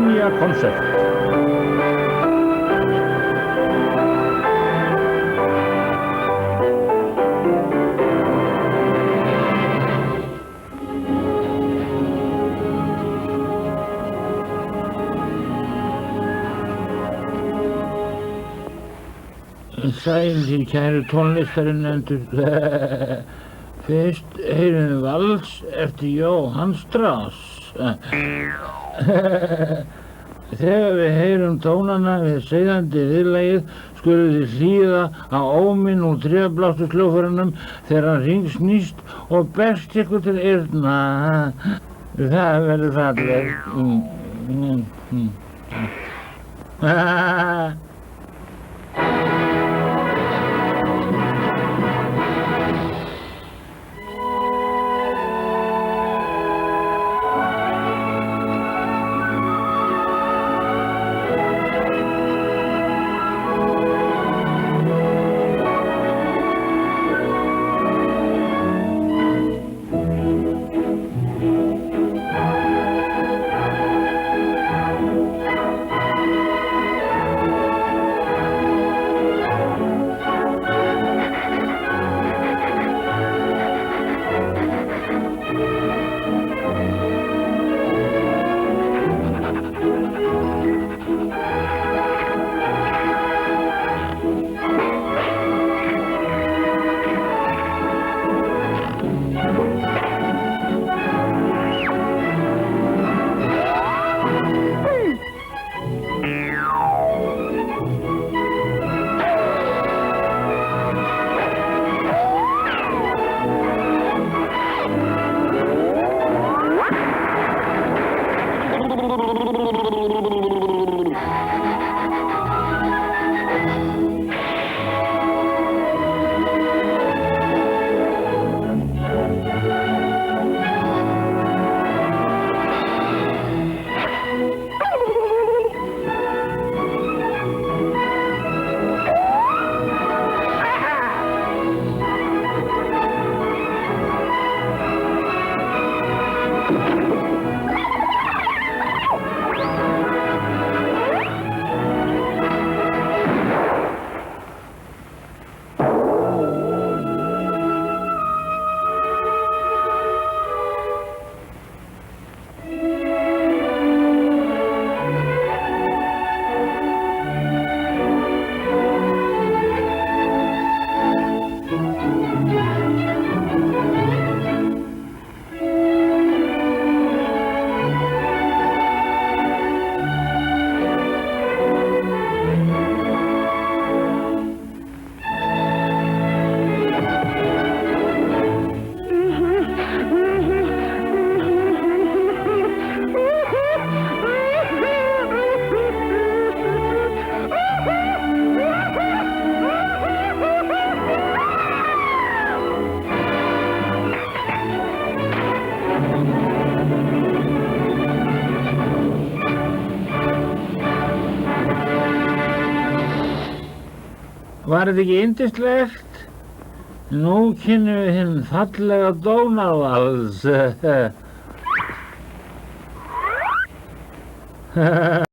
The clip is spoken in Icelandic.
Ninja-koncept. Sælir kæru tónlistarunnendur. Fyrst heyrum við vals eftir Johann Strauss. Þegar við heyrum tónana við seiðandi viðlagið skuluð þið hlýða á óminn úr tréblástusljóðfærunum þegar hann hringsnýst og berst ykkur til eyrna. Það verður fallegt. Var þetta ekki yndislegt? Nú kynnum við hinn fallega Donauwals.